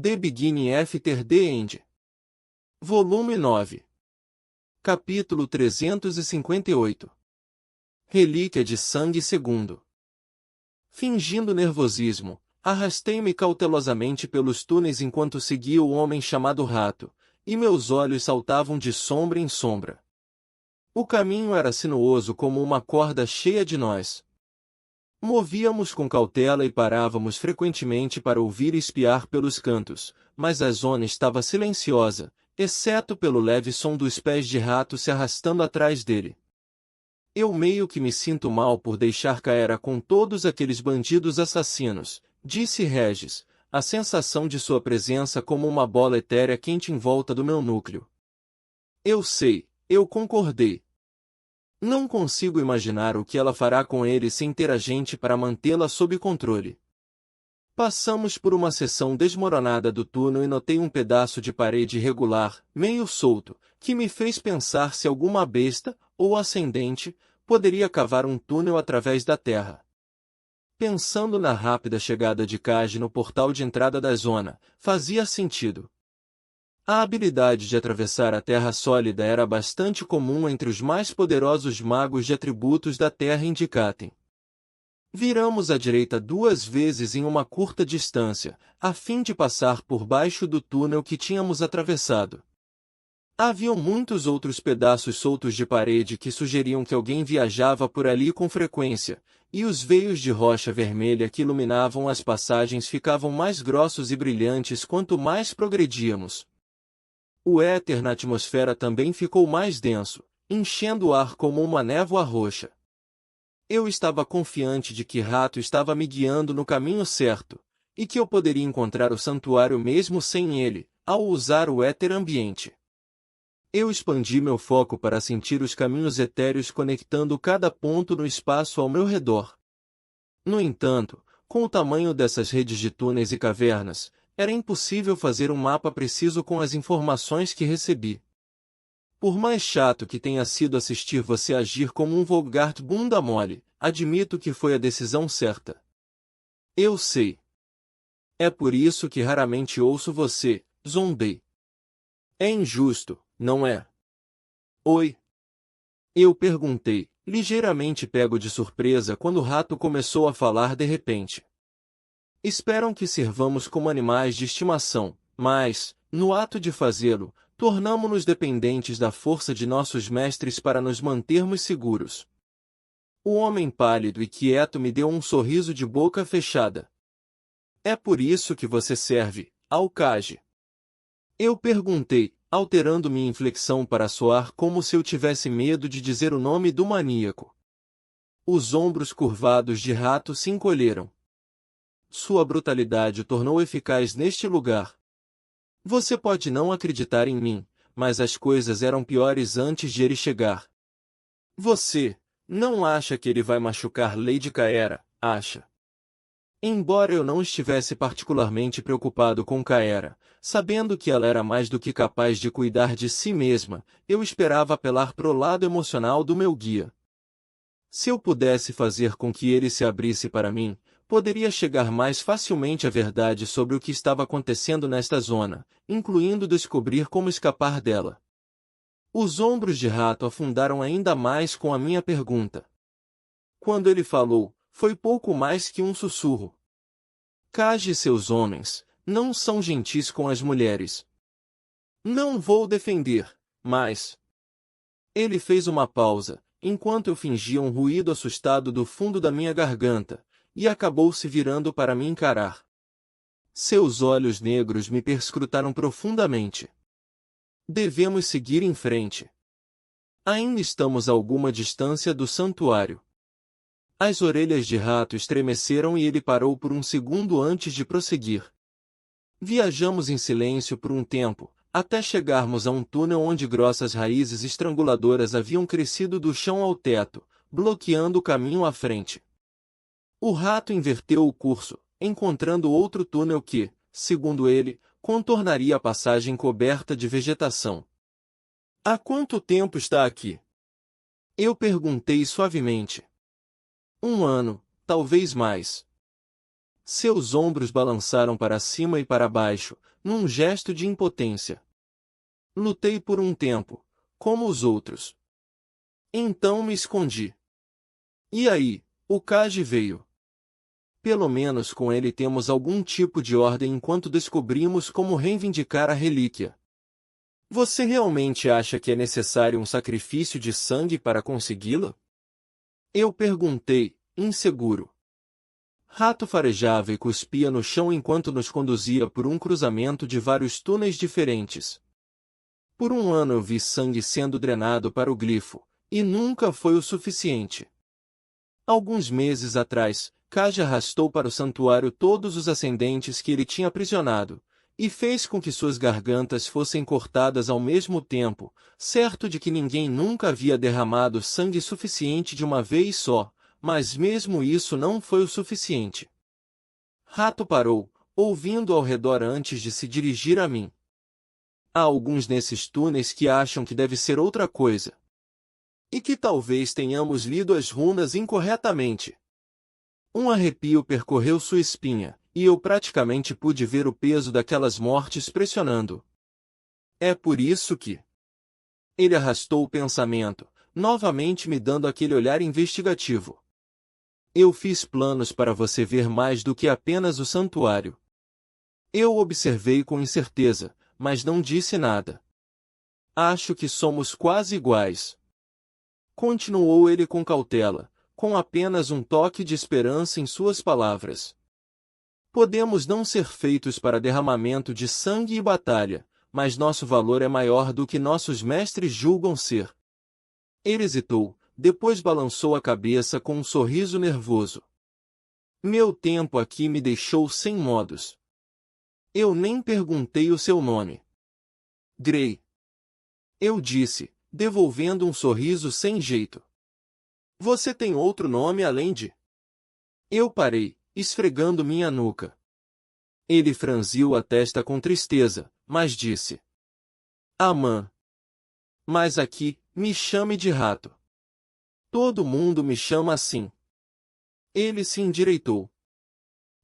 The Beginning After the End. Volume 9. Capítulo 358. Relíquia de sangue segundo. Fingindo nervosismo, arrastei-me cautelosamente pelos túneis enquanto seguia o homem chamado Rato, e meus olhos saltavam de sombra em sombra. O caminho era sinuoso como uma corda cheia de nós. Movíamos com cautela e parávamos frequentemente para ouvir e espiar pelos cantos, mas a zona estava silenciosa, exceto pelo leve som dos pés de Rato se arrastando atrás dele. Eu meio que me sinto mal por deixar Kaera com todos aqueles bandidos assassinos, disse Regis, a sensação de sua presença como uma bola etérea quente em volta do meu núcleo. Eu sei, eu concordei. Não consigo imaginar o que ela fará com ele sem ter a gente para mantê-la sob controle. Passamos por uma seção desmoronada do túnel e notei um pedaço de parede irregular, meio solto, que me fez pensar se alguma besta, ou ascendente, poderia cavar um túnel através da terra. Pensando na rápida chegada de Kaji no portal de entrada da zona, fazia sentido. A habilidade de atravessar a terra sólida era bastante comum entre os mais poderosos magos de atributos da Terra Indicatem. Viramos à direita 2 vezes em uma curta distância, a fim de passar por baixo do túnel que tínhamos atravessado. Haviam muitos outros pedaços soltos de parede que sugeriam que alguém viajava por ali com frequência, e os veios de rocha vermelha que iluminavam as passagens ficavam mais grossos e brilhantes quanto mais progredíamos. O éter na atmosfera também ficou mais denso, enchendo o ar como uma névoa roxa. Eu estava confiante de que Rato estava me guiando no caminho certo, e que eu poderia encontrar o santuário mesmo sem ele, ao usar o éter ambiente. Eu expandi meu foco para sentir os caminhos etéreos conectando cada ponto no espaço ao meu redor. No entanto, com o tamanho dessas redes de túneis e cavernas, era impossível fazer um mapa preciso com as informações que recebi. Por mais chato que tenha sido assistir você agir como um Volgart bunda mole, admito que foi a decisão certa. Eu sei. É por isso que raramente ouço você, zombei. É injusto, não é? Oi? Eu perguntei, ligeiramente pego de surpresa quando o Rato começou a falar de repente. Esperam que servamos como animais de estimação, mas, no ato de fazê-lo, tornamo-nos dependentes da força de nossos mestres para nos mantermos seguros. O homem pálido e quieto me deu um sorriso de boca fechada. É por isso que você serve, Aokage? Eu perguntei, alterando minha inflexão para soar como se eu tivesse medo de dizer o nome do maníaco. Os ombros curvados de Rato se encolheram. Sua brutalidade o tornou eficaz neste lugar. Você pode não acreditar em mim, mas as coisas eram piores antes de ele chegar. Você não acha que ele vai machucar Lady Kaera, acha? Embora eu não estivesse particularmente preocupado com Kaera, sabendo que ela era mais do que capaz de cuidar de si mesma, eu esperava apelar pro lado emocional do meu guia. Se eu pudesse fazer com que ele se abrisse para mim, poderia chegar mais facilmente à verdade sobre o que estava acontecendo nesta zona, incluindo descobrir como escapar dela. Os ombros de Rato afundaram ainda mais com a minha pergunta. Quando ele falou, foi pouco mais que um sussurro. Kaji e seus homens não são gentis com as mulheres. Não vou defender, mas... Ele fez uma pausa, enquanto eu fingia um ruído assustado do fundo da minha garganta, e acabou se virando para me encarar. Seus olhos negros me perscrutaram profundamente. Devemos seguir em frente. Ainda estamos a alguma distância do santuário. As orelhas de Rato estremeceram e ele parou por um segundo antes de prosseguir. Viajamos em silêncio por um tempo, até chegarmos a um túnel onde grossas raízes estranguladoras haviam crescido do chão ao teto, bloqueando o caminho à frente. O Rato inverteu o curso, encontrando outro túnel que, segundo ele, contornaria a passagem coberta de vegetação. Há quanto tempo está aqui? Eu perguntei suavemente. 1 ano, talvez mais. Seus ombros balançaram para cima e para baixo, num gesto de impotência. Lutei por um tempo, como os outros. Então me escondi. E aí, o Kaji veio. Pelo menos com ele temos algum tipo de ordem enquanto descobrimos como reivindicar a relíquia. Você realmente acha que é necessário um sacrifício de sangue para consegui-la? Eu perguntei, inseguro. Rato farejava e cuspia no chão enquanto nos conduzia por um cruzamento de vários túneis diferentes. Por um ano eu vi sangue sendo drenado para o glifo, e nunca foi o suficiente. Alguns meses atrás, Kaji arrastou para o santuário todos os ascendentes que ele tinha aprisionado, e fez com que suas gargantas fossem cortadas ao mesmo tempo, certo de que ninguém nunca havia derramado sangue suficiente de uma vez só, mas mesmo isso não foi o suficiente. Rato parou, ouvindo ao redor antes de se dirigir a mim. Há alguns nesses túneis que acham que deve ser outra coisa. E que talvez tenhamos lido as runas incorretamente. Um arrepio percorreu sua espinha, e eu praticamente pude ver o peso daquelas mortes pressionando. É por isso que... Ele arrastou o pensamento, novamente me dando aquele olhar investigativo. Eu fiz planos para você ver mais do que apenas o santuário. Eu observei com incerteza, mas não disse nada. Acho que somos quase iguais. Continuou ele com cautela, com apenas um toque de esperança em suas palavras. Podemos não ser feitos para derramamento de sangue e batalha, mas nosso valor é maior do que nossos mestres julgam ser. Ele hesitou, depois balançou a cabeça com um sorriso nervoso. Meu tempo aqui me deixou sem modos. Eu nem perguntei o seu nome. Gray. Eu disse, devolvendo um sorriso sem jeito. Você tem outro nome além de... Eu parei, esfregando minha nuca. Ele franziu a testa com tristeza, mas disse. Aman. Mas aqui, me chame de Rato. Todo mundo me chama assim. Ele se endireitou.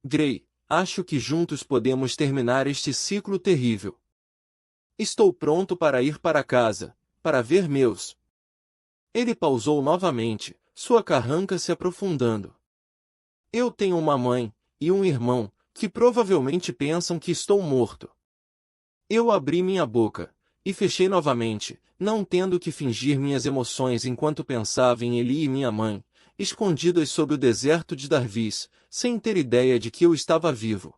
Gray, acho que juntos podemos terminar este ciclo terrível. Estou pronto para ir para casa, para ver meus. Ele pausou novamente, sua carranca se aprofundando. Eu tenho uma mãe, e um irmão, que provavelmente pensam que estou morto. Eu abri minha boca, e fechei novamente, não tendo que fingir minhas emoções enquanto pensava em Eli e minha mãe, escondidas sob o deserto de Darvis, sem ter ideia de que eu estava vivo.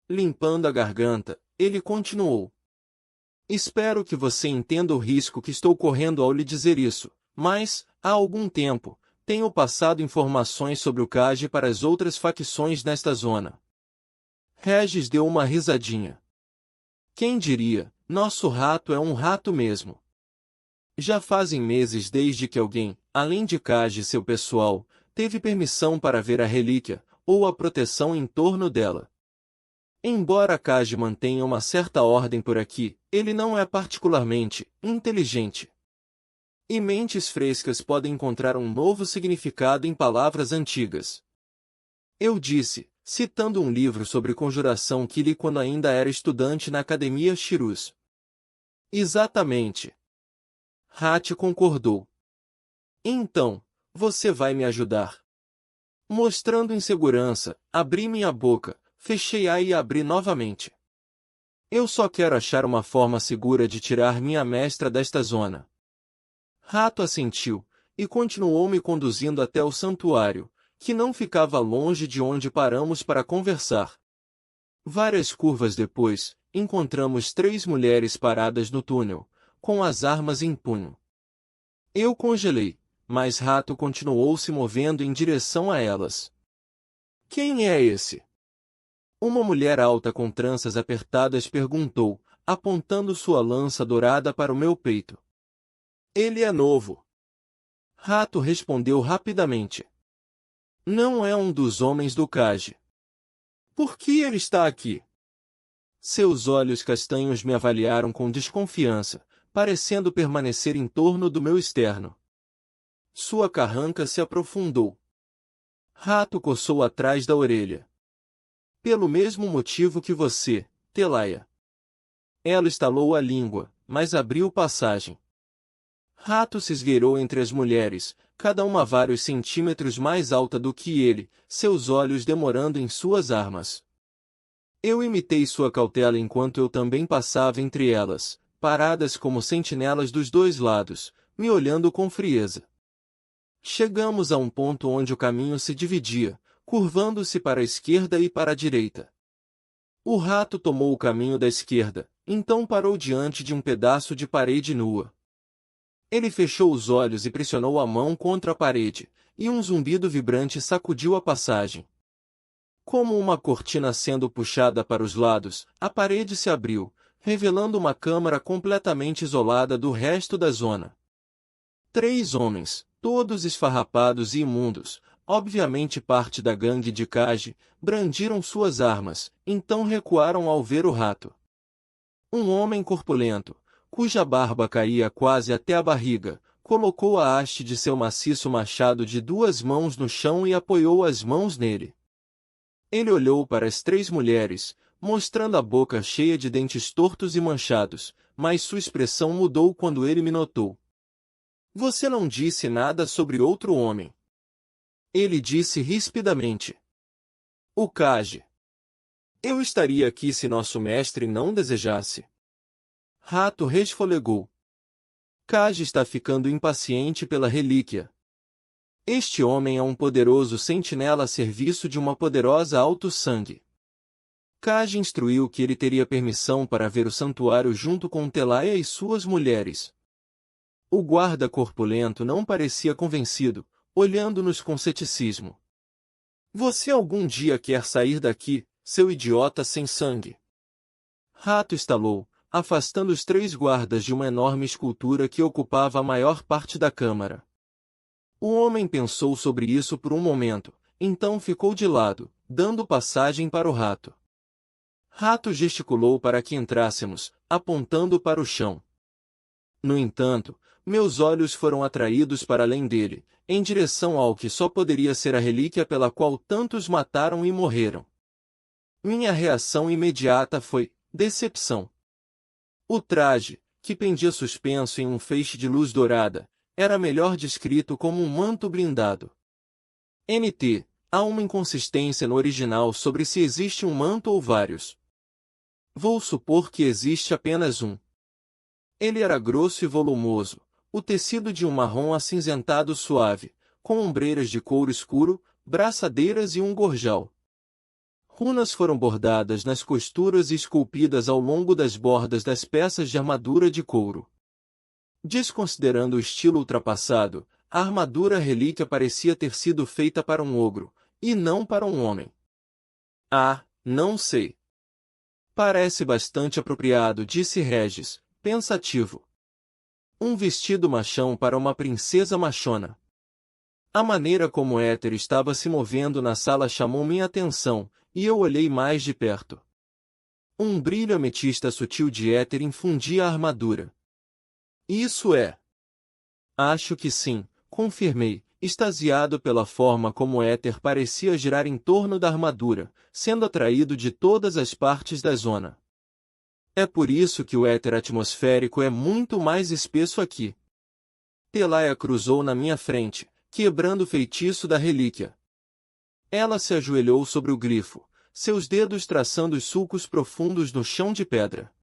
Limpando a garganta, ele continuou. Espero que você entenda o risco que estou correndo ao lhe dizer isso, mas, há algum tempo, tenho passado informações sobre o Kaji para as outras facções nesta zona. Regis deu uma risadinha. Quem diria, nosso rato é um rato mesmo. Já fazem meses desde que alguém, além de Kaji e seu pessoal, teve permissão para ver a relíquia, ou a proteção em torno dela. Embora Kaji mantenha uma certa ordem por aqui, ele não é particularmente inteligente. E mentes frescas podem encontrar um novo significado em palavras antigas. Eu disse, citando um livro sobre conjuração que li quando ainda era estudante na Academia Shirus. Exatamente. Hachi concordou. Então, você vai me ajudar. Mostrando insegurança, abri minha boca, fechei-a e abri novamente. Eu só quero achar uma forma segura de tirar minha mestra desta zona. Rato assentiu, e continuou me conduzindo até o santuário, que não ficava longe de onde paramos para conversar. Várias curvas depois, encontramos 3 mulheres paradas no túnel, com as armas em punho. Eu congelei, mas Rato continuou se movendo em direção a elas. Quem é esse? Uma mulher alta com tranças apertadas perguntou, apontando sua lança dourada para o meu peito. Ele é novo. Rato respondeu rapidamente. Não é um dos homens do Kaji. Por que ele está aqui? Seus olhos castanhos me avaliaram com desconfiança, parecendo permanecer em torno do meu externo. Sua carranca se aprofundou. Rato coçou atrás da orelha. Pelo mesmo motivo que você, Telaia. Ela estalou a língua, mas abriu passagem. Rato se esgueirou entre as mulheres, cada uma vários centímetros mais alta do que ele, seus olhos demorando em suas armas. Eu imitei sua cautela enquanto eu também passava entre elas, paradas como sentinelas dos dois lados, me olhando com frieza. Chegamos a um ponto onde o caminho se dividia, curvando-se para a esquerda e para a direita. O rato tomou o caminho da esquerda, então parou diante de um pedaço de parede nua. Ele fechou os olhos e pressionou a mão contra a parede, e um zumbido vibrante sacudiu a passagem. Como uma cortina sendo puxada para os lados, a parede se abriu, revelando uma câmara completamente isolada do resto da zona. 3 homens, todos esfarrapados e imundos, obviamente parte da gangue de Kaji, brandiram suas armas, então recuaram ao ver o rato. Um homem corpulento, cuja barba caía quase até a barriga, colocou a haste de seu maciço machado de 2 mãos no chão e apoiou as mãos nele. Ele olhou para as 3 mulheres, mostrando a boca cheia de dentes tortos e manchados, mas sua expressão mudou quando ele me notou. Você não disse nada sobre outro homem. Ele disse rispidamente. O Kaji. Eu estaria aqui se nosso mestre não desejasse. Rato resfolegou. Kaji está ficando impaciente pela relíquia. Este homem é um poderoso sentinela a serviço de uma poderosa alto-sangue. Kaji instruiu que ele teria permissão para ver o santuário junto com Telaia e suas mulheres. O guarda corpulento não parecia convencido, olhando-nos com ceticismo. Você algum dia quer sair daqui, seu idiota sem sangue? Rato estalou, afastando os 3 guardas de uma enorme escultura que ocupava a maior parte da câmara. O homem pensou sobre isso por um momento, então ficou de lado, dando passagem para o rato. Rato gesticulou para que entrássemos, apontando para o chão. No entanto, meus olhos foram atraídos para além dele, em direção ao que só poderia ser a relíquia pela qual tantos mataram e morreram. Minha reação imediata foi decepção. O traje, que pendia suspenso em um feixe de luz dourada, era melhor descrito como um manto blindado. NT, há uma inconsistência no original sobre se existe um manto ou vários. Vou supor que existe apenas um. Ele era grosso e volumoso, o tecido de um marrom acinzentado suave, com ombreiras de couro escuro, braçadeiras e um gorjal. Runas foram bordadas nas costuras e esculpidas ao longo das bordas das peças de armadura de couro. Desconsiderando o estilo ultrapassado, a armadura relíquia parecia ter sido feita para um ogro, e não para um homem. Ah, não sei. Parece bastante apropriado, disse Regis, pensativo. Um vestido machão para uma princesa machona. A maneira como Éter estava se movendo na sala chamou minha atenção, e eu olhei mais de perto. Um brilho ametista sutil de éter infundia a armadura. Isso é. Acho que sim, confirmei, extasiado pela forma como o éter parecia girar em torno da armadura, sendo atraído de todas as partes da zona. É por isso que o éter atmosférico é muito mais espesso aqui. Telaia cruzou na minha frente, quebrando o feitiço da relíquia. Ela se ajoelhou sobre o glifo, seus dedos traçando os sulcos profundos no chão de pedra.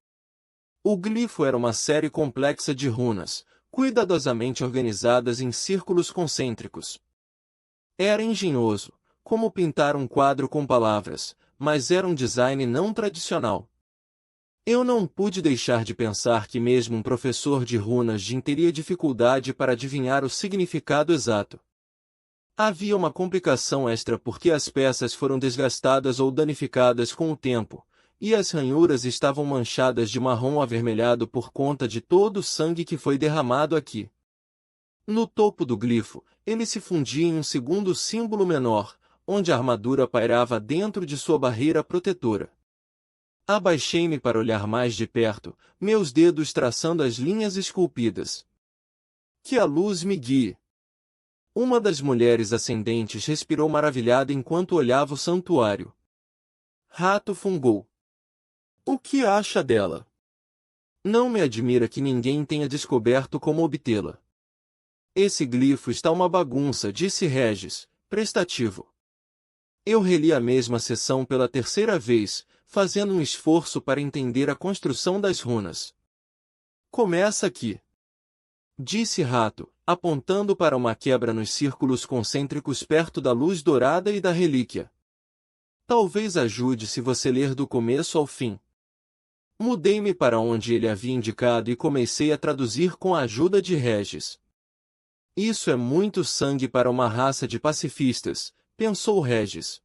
O glifo era uma série complexa de runas, cuidadosamente organizadas em círculos concêntricos. Era engenhoso, como pintar um quadro com palavras, mas era um design não tradicional. Eu não pude deixar de pensar que mesmo um professor de runas Jin teria dificuldade para adivinhar o significado exato. Havia uma complicação extra porque as peças foram desgastadas ou danificadas com o tempo, e as ranhuras estavam manchadas de marrom avermelhado por conta de todo o sangue que foi derramado aqui. No topo do glifo, ele se fundia em um segundo símbolo menor, onde a armadura pairava dentro de sua barreira protetora. Abaixei-me para olhar mais de perto, meus dedos traçando as linhas esculpidas. Que a luz me guie! Uma das mulheres ascendentes respirou maravilhada enquanto olhava o santuário. Rato fungou. O que acha dela? Não me admira que ninguém tenha descoberto como obtê-la. Esse glifo está uma bagunça, disse Regis, prestativo. Eu reli a mesma seção pela terceira vez, fazendo um esforço para entender a construção das runas. Começa aqui, disse Rato, apontando para uma quebra nos círculos concêntricos perto da luz dourada e da relíquia. Talvez ajude se você ler do começo ao fim. Mudei-me para onde ele havia indicado e comecei a traduzir com a ajuda de Regis. Isso é muito sangue para uma raça de pacifistas, pensou Regis.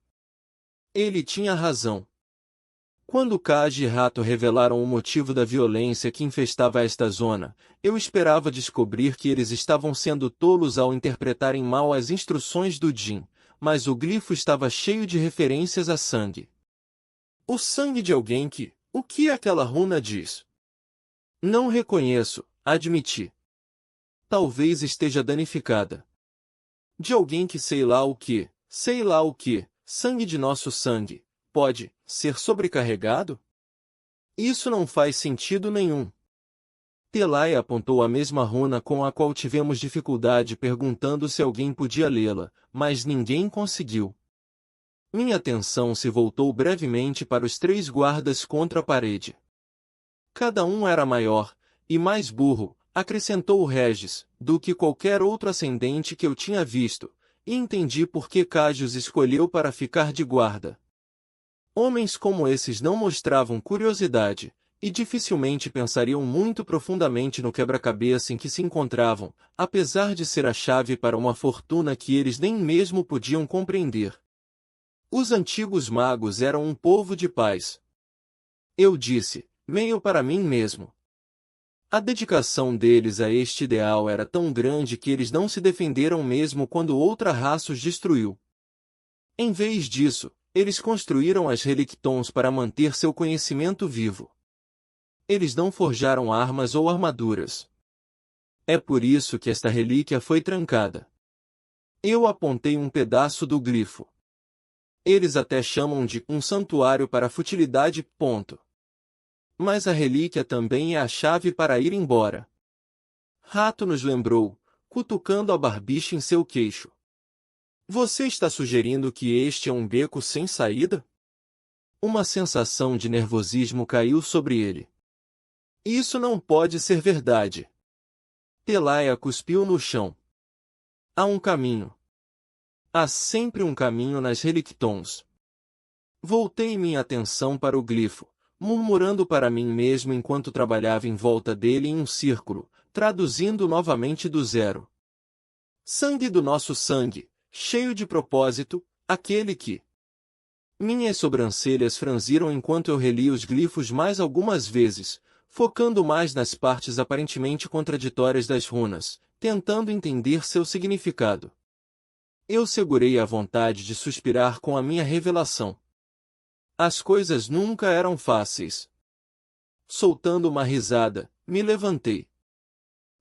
Ele tinha razão. Quando Kaj e Rato revelaram o motivo da violência que infestava esta zona, eu esperava descobrir que eles estavam sendo tolos ao interpretarem mal as instruções do Jin, mas o glifo estava cheio de referências a sangue. O sangue de alguém que... O que aquela runa diz? Não reconheço, admiti. Talvez esteja danificada. De alguém que sei lá o que, sangue de nosso sangue, pode ser sobrecarregado? Isso não faz sentido nenhum. Telai apontou a mesma runa com a qual tivemos dificuldade perguntando se alguém podia lê-la, mas ninguém conseguiu. Minha atenção se voltou brevemente para os 3 guardas contra a parede. Cada um era maior, e mais burro, acrescentou Regis, do que qualquer outro ascendente que eu tinha visto, e entendi por que Kaj os escolheu para ficar de guarda. Homens como esses não mostravam curiosidade, e dificilmente pensariam muito profundamente no quebra-cabeça em que se encontravam, apesar de ser a chave para uma fortuna que eles nem mesmo podiam compreender. Os antigos magos eram um povo de paz. Eu disse, meio para mim mesmo. A dedicação deles a este ideal era tão grande que eles não se defenderam mesmo quando outra raça os destruiu. Em vez disso, eles construíram as relictons para manter seu conhecimento vivo. Eles não forjaram armas ou armaduras. É por isso que esta relíquia foi trancada. Eu apontei um pedaço do glifo. Eles até chamam de um santuário para a futilidade, ponto. Mas a relíquia também é a chave para ir embora. Rato nos lembrou, cutucando a barbicha em seu queixo. Você está sugerindo que este é um beco sem saída? Uma sensação de nervosismo caiu sobre ele. Isso não pode ser verdade. Pelaia cuspiu no chão. Há um caminho. Há sempre um caminho nas relictons. Voltei minha atenção para o glifo, murmurando para mim mesmo enquanto trabalhava em volta dele em um círculo, traduzindo novamente do zero. Sangue do nosso sangue, cheio de propósito, aquele que... Minhas sobrancelhas franziram enquanto eu reli os glifos mais algumas vezes, focando mais nas partes aparentemente contraditórias das runas, tentando entender seu significado. Eu segurei a vontade de suspirar com a minha revelação. As coisas nunca eram fáceis. Soltando uma risada, me levantei.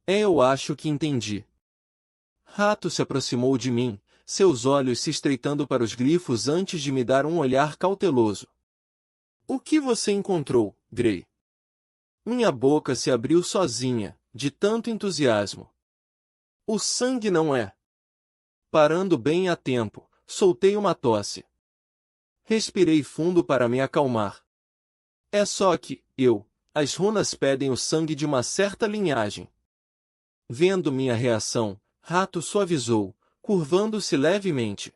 Eu acho que entendi. Rato se aproximou de mim, seus olhos se estreitando para os glifos antes de me dar um olhar cauteloso. O que você encontrou, Grey? Minha boca se abriu sozinha, de tanto entusiasmo. O sangue não é. Parando bem a tempo, soltei uma tosse. Respirei fundo para me acalmar. É só que, as runas pedem o sangue de uma certa linhagem. Vendo minha reação, Rato suavizou, curvando-se levemente.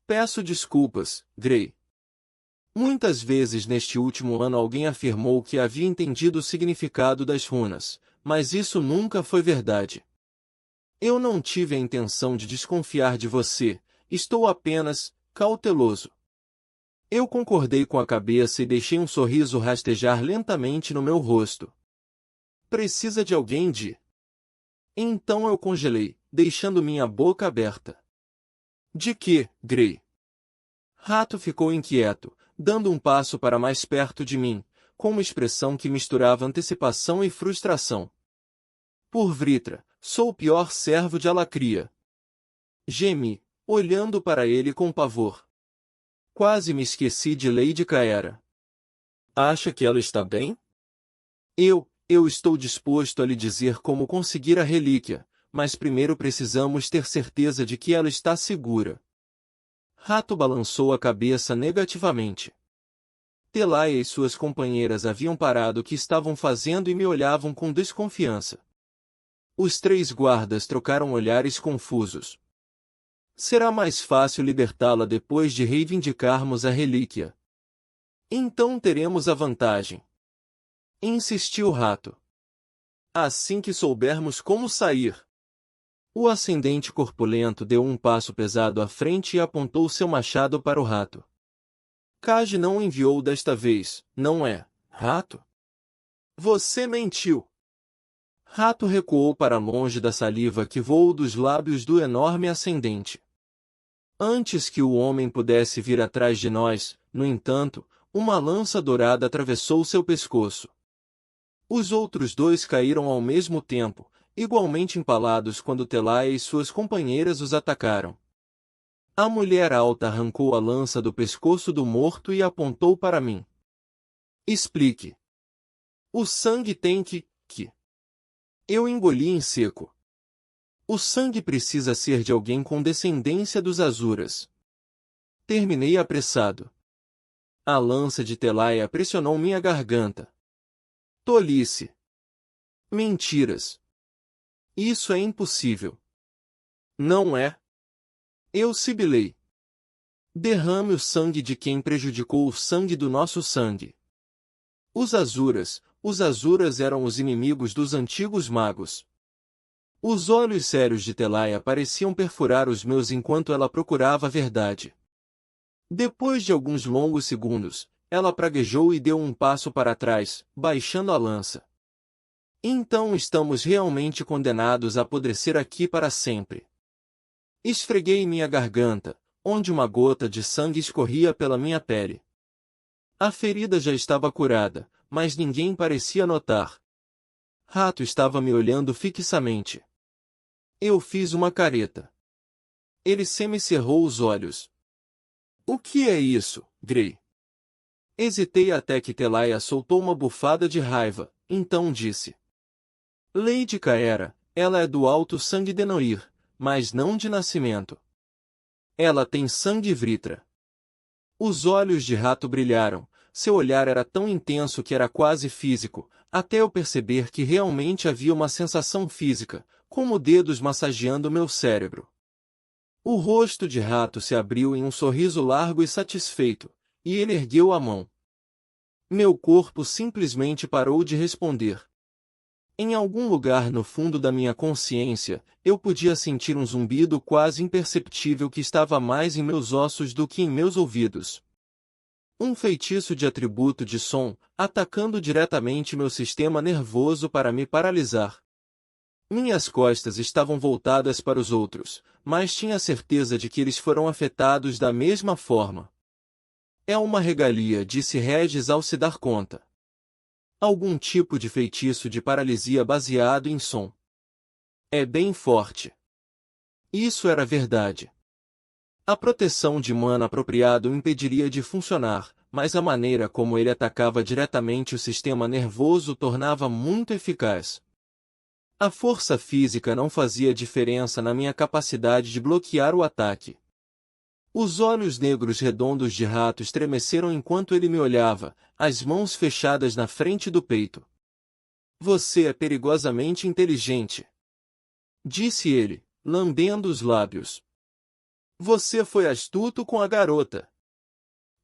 Peço desculpas, Grey. Muitas vezes neste último ano alguém afirmou que havia entendido o significado das runas, mas isso nunca foi verdade. Eu não tive a intenção de desconfiar de você, estou apenas cauteloso. Eu concordei com a cabeça e deixei um sorriso rastejar lentamente no meu rosto. Precisa de alguém de... Então eu congelei, deixando minha boca aberta. De que, Grey? Rato ficou inquieto, dando um passo para mais perto de mim, com uma expressão que misturava antecipação e frustração. Por Vritra, sou o pior servo de Alacria. Gemi, olhando para ele com pavor. Quase me esqueci de Lady Caera. Acha que ela está bem? Eu estou disposto a lhe dizer como conseguir a relíquia, mas primeiro precisamos ter certeza de que ela está segura. Rato balançou a cabeça negativamente. Telaia e suas companheiras haviam parado o que estavam fazendo e me olhavam com desconfiança. Os 3 guardas trocaram olhares confusos. Será mais fácil libertá-la depois de reivindicarmos a relíquia. Então teremos a vantagem. Insistiu o rato. Assim que soubermos como sair. O ascendente corpulento deu um passo pesado à frente e apontou seu machado para o rato. Kaj não enviou desta vez, não é, rato? Você mentiu. Rato recuou para longe da saliva que voou dos lábios do enorme ascendente. Antes que o homem pudesse vir atrás de nós, no entanto, uma lança dourada atravessou seu pescoço. Os outros 2 caíram ao mesmo tempo, igualmente empalados quando Telaia e suas companheiras os atacaram. A mulher alta arrancou a lança do pescoço do morto e apontou para mim. Explique. O sangue tem que... Eu engoli em seco. O sangue precisa ser de alguém com descendência dos Azuras. Terminei apressado. A lança de Telaia pressionou minha garganta. Tolice. Mentiras. Isso é impossível. Não é? Eu sibilei. Derrame o sangue de quem prejudicou o sangue do nosso sangue. Os Azuras eram os inimigos dos antigos magos. Os olhos sérios de Telaia pareciam perfurar os meus enquanto ela procurava a verdade. Depois de alguns longos segundos, ela praguejou e deu um passo para trás, baixando a lança. Então estamos realmente condenados a apodrecer aqui para sempre. Esfreguei minha garganta, onde uma gota de sangue escorria pela minha pele. A ferida já estava curada, mas ninguém parecia notar. Rato estava me olhando fixamente. Eu fiz uma careta. Ele semicerrou os olhos. O que é isso, Grey? Hesitei até que Telaia soltou uma bufada de raiva, então disse. Lady Caera, ela é do alto sangue de Noir, mas não de nascimento. Ela tem sangue Vritra. Os olhos de Rato brilharam, seu olhar era tão intenso que era quase físico, até eu perceber que realmente havia uma sensação física, como dedos massageando meu cérebro. O rosto de Rato se abriu em um sorriso largo e satisfeito, e ele ergueu a mão. Meu corpo simplesmente parou de responder. Em algum lugar no fundo da minha consciência, eu podia sentir um zumbido quase imperceptível que estava mais em meus ossos do que em meus ouvidos. Um feitiço de atributo de som, atacando diretamente meu sistema nervoso para me paralisar. Minhas costas estavam voltadas para os outros, mas tinha certeza de que eles foram afetados da mesma forma. É uma regalia, disse Regis ao se dar conta. Algum tipo de feitiço de paralisia baseado em som. É bem forte. Isso era verdade. A proteção de mana apropriado o impediria de funcionar, mas a maneira como ele atacava diretamente o sistema nervoso o tornava muito eficaz. A força física não fazia diferença na minha capacidade de bloquear o ataque. Os olhos negros redondos de Rato estremeceram enquanto ele me olhava, as mãos fechadas na frente do peito. Você é perigosamente inteligente, disse ele, lambendo os lábios. Você foi astuto com a garota.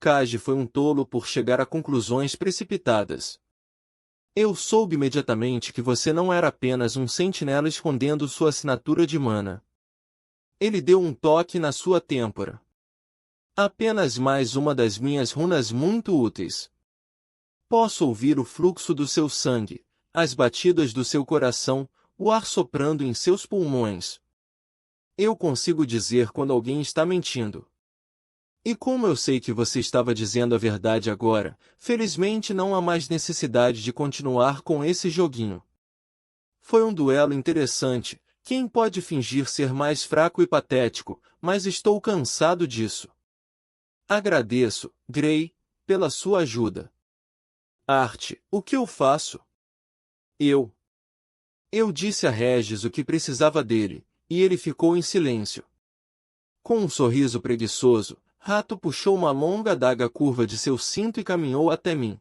Kaj foi um tolo por chegar a conclusões precipitadas. Eu soube imediatamente que você não era apenas um sentinela escondendo sua assinatura de mana. Ele deu um toque na sua têmpora. Apenas mais uma das minhas runas muito úteis. Posso ouvir o fluxo do seu sangue, as batidas do seu coração, o ar soprando em seus pulmões. Eu consigo dizer quando alguém está mentindo. E como eu sei que você estava dizendo a verdade agora, felizmente não há mais necessidade de continuar com esse joguinho. Foi um duelo interessante, quem pode fingir ser mais fraco e patético, mas estou cansado disso. Agradeço, Grey, pela sua ajuda. Arte, o que eu faço? Eu disse a Regis o que precisava dele, e ele ficou em silêncio. Com um sorriso preguiçoso, Rato puxou uma longa adaga curva de seu cinto e caminhou até mim.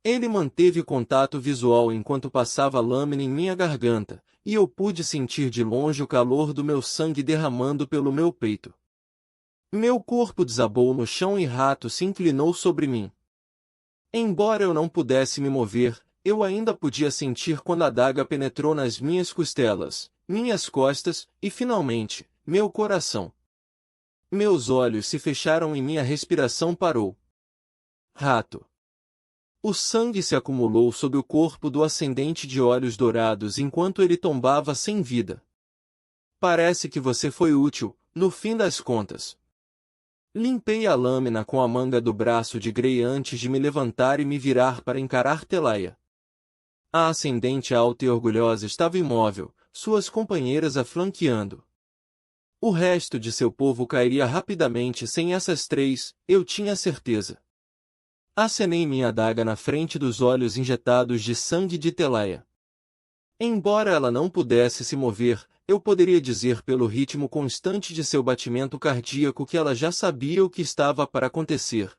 Ele manteve contato visual enquanto passava a lâmina em minha garganta, e eu pude sentir de longe o calor do meu sangue derramando pelo meu peito. Meu corpo desabou no chão e Rato se inclinou sobre mim. Embora eu não pudesse me mover, eu ainda podia sentir quando a adaga penetrou nas minhas costelas, minhas costas e, finalmente, meu coração. Meus olhos se fecharam e minha respiração parou. Rato. O sangue se acumulou sob o corpo do ascendente de olhos dourados enquanto ele tombava sem vida. Parece que você foi útil, no fim das contas. Limpei a lâmina com a manga do braço de Grey antes de me levantar e me virar para encarar Telaia. A ascendente alta e orgulhosa estava imóvel, suas companheiras a flanqueando. O resto de seu povo cairia rapidamente sem essas três, eu tinha certeza. Acenei minha adaga na frente dos olhos injetados de sangue de Telaia. Embora ela não pudesse se mover, eu poderia dizer pelo ritmo constante de seu batimento cardíaco que ela já sabia o que estava para acontecer.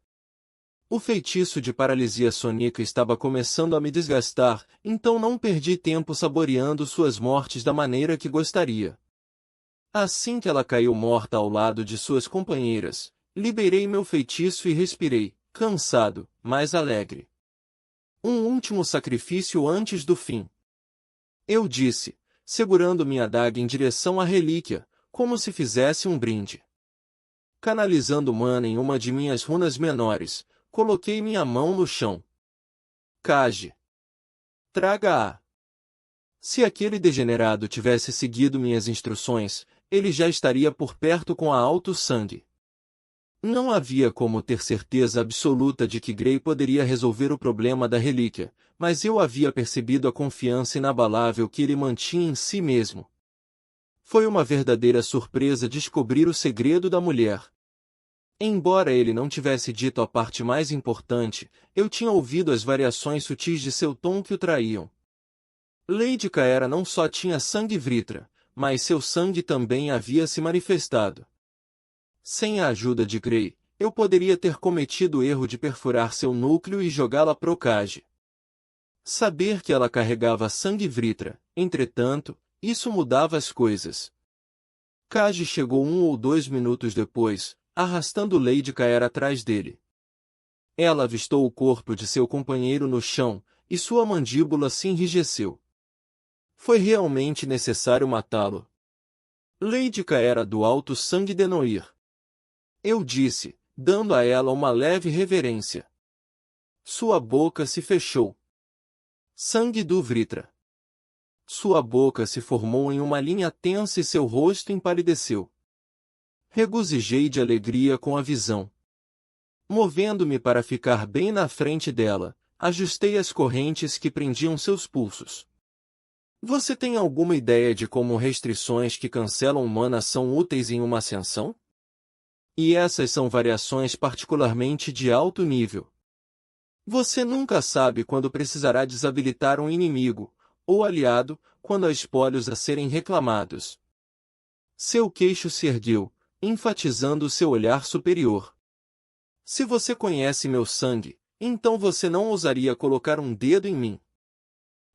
O feitiço de paralisia sônica estava começando a me desgastar, então não perdi tempo saboreando suas mortes da maneira que gostaria. Assim que ela caiu morta ao lado de suas companheiras, liberei meu feitiço e respirei, cansado, mas alegre. Um último sacrifício antes do fim. Eu disse, segurando minha adaga em direção à relíquia, como se fizesse um brinde. Canalizando mana em uma de minhas runas menores, coloquei minha mão no chão. Kage. Traga-a. Se aquele degenerado tivesse seguido minhas instruções, ele já estaria por perto com a alto sangue. Não havia como ter certeza absoluta de que Grey poderia resolver o problema da relíquia, mas eu havia percebido a confiança inabalável que ele mantinha em si mesmo. Foi uma verdadeira surpresa descobrir o segredo da mulher. Embora ele não tivesse dito a parte mais importante, eu tinha ouvido as variações sutis de seu tom que o traíam. Lady Caera não só tinha sangue Vritra, mas seu sangue também havia se manifestado. Sem a ajuda de Grey, eu poderia ter cometido o erro de perfurar seu núcleo e jogá-la pro Kage. Saber que ela carregava sangue Vritra, entretanto, isso mudava as coisas. Kage chegou 1 ou 2 minutos depois, arrastando Lady Caera atrás dele. Ela avistou o corpo de seu companheiro no chão, e sua mandíbula se enrijeceu. Foi realmente necessário matá-lo. Lady Caera do alto sangue de Noir. Eu disse, dando a ela uma leve reverência. Sua boca se fechou. Sangue do Vritra. Sua boca se formou em uma linha tensa e seu rosto empalideceu. Regozijei de alegria com a visão. Movendo-me para ficar bem na frente dela, ajustei as correntes que prendiam seus pulsos. Você tem alguma ideia de como restrições que cancelam mana são úteis em uma ascensão? E essas são variações particularmente de alto nível. Você nunca sabe quando precisará desabilitar um inimigo, ou aliado, quando há espólios a serem reclamados. Seu queixo se ergueu, enfatizando seu olhar superior. Se você conhece meu sangue, então você não ousaria colocar um dedo em mim.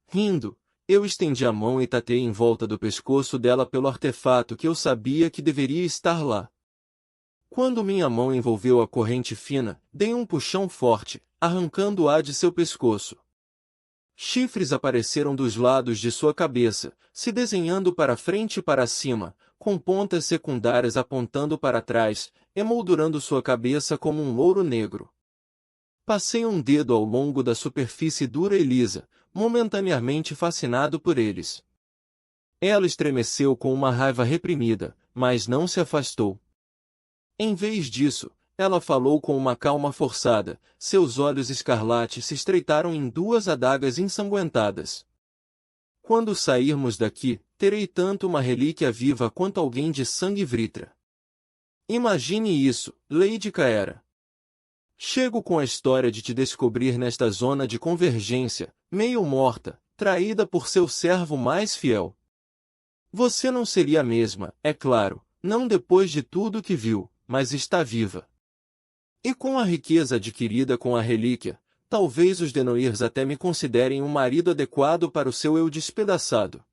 Rindo, eu estendi a mão e tatei em volta do pescoço dela pelo artefato que eu sabia que deveria estar lá. Quando minha mão envolveu a corrente fina, dei um puxão forte, arrancando-a de seu pescoço. Chifres apareceram dos lados de sua cabeça, se desenhando para frente e para cima, com pontas secundárias apontando para trás, emoldurando sua cabeça como um louro negro. Passei um dedo ao longo da superfície dura e lisa, momentaneamente fascinado por eles. Ela estremeceu com uma raiva reprimida, mas não se afastou. Em vez disso, ela falou com uma calma forçada, seus olhos escarlates se estreitaram em 2 adagas ensanguentadas. Quando sairmos daqui, terei tanto uma relíquia viva quanto alguém de sangue Vritra. Imagine isso, Lady Caera. Chego com a história de te descobrir nesta zona de convergência, meio morta, traída por seu servo mais fiel. Você não seria a mesma, é claro, não depois de tudo que viu, mas está viva. E com a riqueza adquirida com a relíquia, talvez os Denoirs até me considerem um marido adequado para o seu eu despedaçado.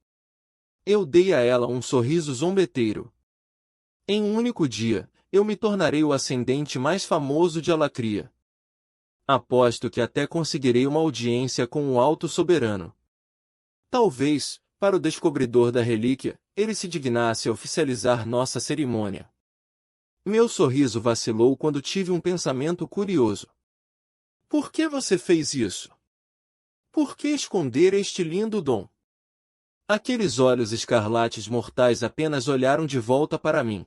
Eu dei a ela um sorriso zombeteiro. Em um único dia, eu me tornarei o ascendente mais famoso de Alacria. Aposto que até conseguirei uma audiência com o Alto Soberano. Talvez, para o descobridor da relíquia, ele se dignasse a oficializar nossa cerimônia. Meu sorriso vacilou quando tive um pensamento curioso. Por que você fez isso? Por que esconder este lindo dom? Aqueles olhos escarlates mortais apenas olharam de volta para mim.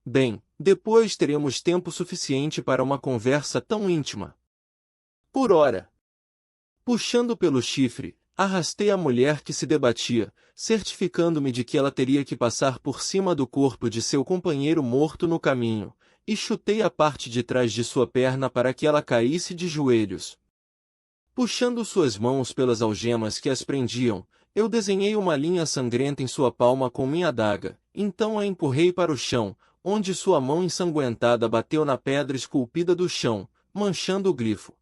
Bem, depois teremos tempo suficiente para uma conversa tão íntima. Por ora. Puxando pelo chifre, arrastei a mulher que se debatia, certificando-me de que ela teria que passar por cima do corpo de seu companheiro morto no caminho, e chutei a parte de trás de sua perna para que ela caísse de joelhos. Puxando suas mãos pelas algemas que as prendiam, eu desenhei uma linha sangrenta em sua palma com minha adaga, então a empurrei para o chão, onde sua mão ensanguentada bateu na pedra esculpida do chão, manchando o glifo.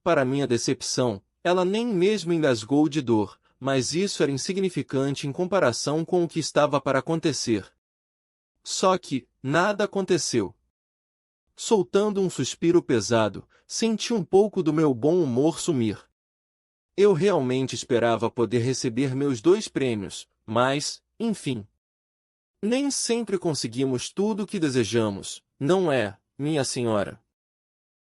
Para minha decepção, ela nem mesmo engasgou de dor, mas isso era insignificante em comparação com o que estava para acontecer. Só que, nada aconteceu. Soltando um suspiro pesado, senti um pouco do meu bom humor sumir. Eu realmente esperava poder receber meus 2 prêmios, mas, enfim. Nem sempre conseguimos tudo o que desejamos, não é, minha senhora?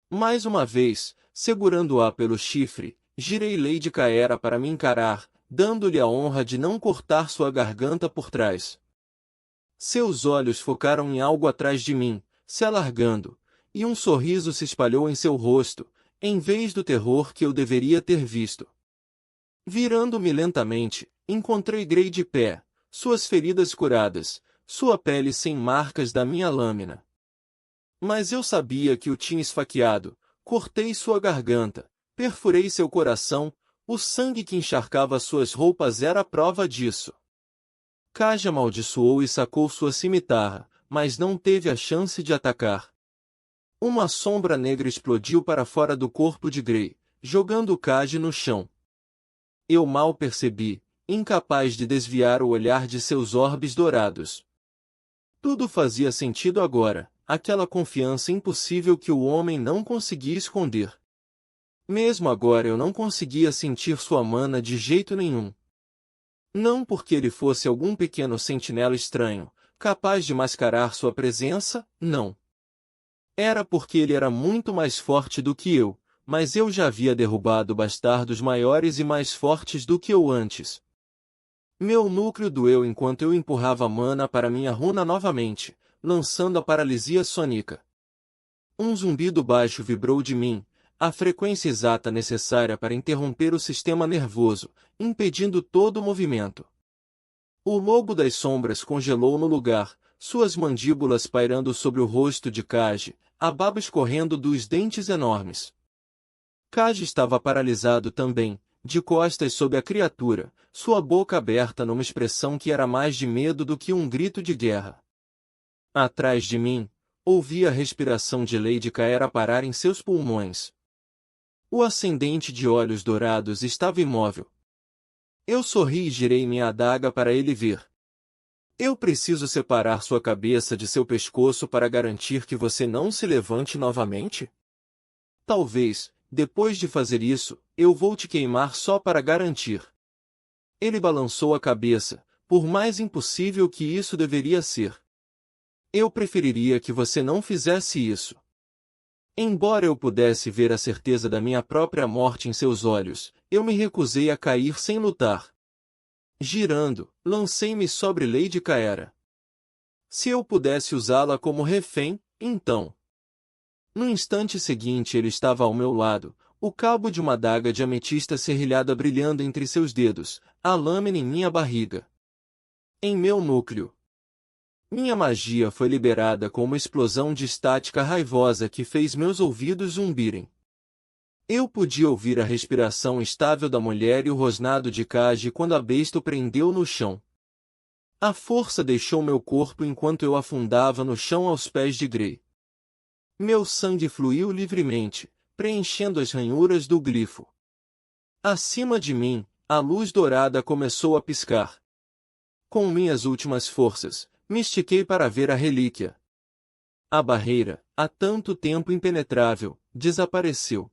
Mais uma vez, segurando-a pelo chifre, girei Lady Caera para me encarar, dando-lhe a honra de não cortar sua garganta por trás. Seus olhos focaram em algo atrás de mim, se alargando, e um sorriso se espalhou em seu rosto, em vez do terror que eu deveria ter visto. Virando-me lentamente, encontrei Grey de pé, suas feridas curadas, sua pele sem marcas da minha lâmina. Mas eu sabia que o tinha esfaqueado, cortei sua garganta, perfurei seu coração, o sangue que encharcava suas roupas era a prova disso. Kaj amaldiçoou e sacou sua cimitarra, mas não teve a chance de atacar. Uma sombra negra explodiu para fora do corpo de Grey, jogando Kaj no chão. Eu mal percebi, incapaz de desviar o olhar de seus orbes dourados. Tudo fazia sentido agora, aquela confiança impossível que o homem não conseguia esconder. Mesmo agora eu não conseguia sentir sua mana de jeito nenhum. Não porque ele fosse algum pequeno sentinela estranho, capaz de mascarar sua presença, não. Era porque ele era muito mais forte do que eu, mas eu já havia derrubado bastardos maiores e mais fortes do que eu antes. Meu núcleo doeu enquanto eu empurrava a mana para minha runa novamente, lançando a paralisia sônica. Um zumbido baixo vibrou de mim, a frequência exata necessária para interromper o sistema nervoso, impedindo todo o movimento. O lobo das sombras congelou no lugar, suas mandíbulas pairando sobre o rosto de Kaj, a baba escorrendo dos dentes enormes. Kaj estava paralisado também, de costas sob a criatura, sua boca aberta numa expressão que era mais de medo do que um grito de guerra. Atrás de mim, ouvi a respiração de Lady Caera parar em seus pulmões. O ascendente de olhos dourados estava imóvel. Eu sorri e girei minha adaga para ele ver. Eu preciso separar sua cabeça de seu pescoço para garantir que você não se levante novamente? Talvez, depois de fazer isso, eu vou te queimar só para garantir. Ele balançou a cabeça, por mais impossível que isso deveria ser. Eu preferiria que você não fizesse isso. Embora eu pudesse ver a certeza da minha própria morte em seus olhos, eu me recusei a cair sem lutar. Girando, lancei-me sobre Lady Caera. Se eu pudesse usá-la como refém, então. No instante seguinte ele estava ao meu lado, o cabo de uma adaga de ametista serrilhada brilhando entre seus dedos, a lâmina em minha barriga. Em meu núcleo. Minha magia foi liberada com uma explosão de estática raivosa que fez meus ouvidos zumbirem. Eu podia ouvir a respiração estável da mulher e o rosnado de Kaji quando a besta o prendeu no chão. A força deixou meu corpo enquanto eu afundava no chão aos pés de Grey. Meu sangue fluiu livremente, preenchendo as ranhuras do glifo. Acima de mim, a luz dourada começou a piscar. Com minhas últimas forças, me estiquei para ver a relíquia. A barreira, há tanto tempo impenetrável, desapareceu.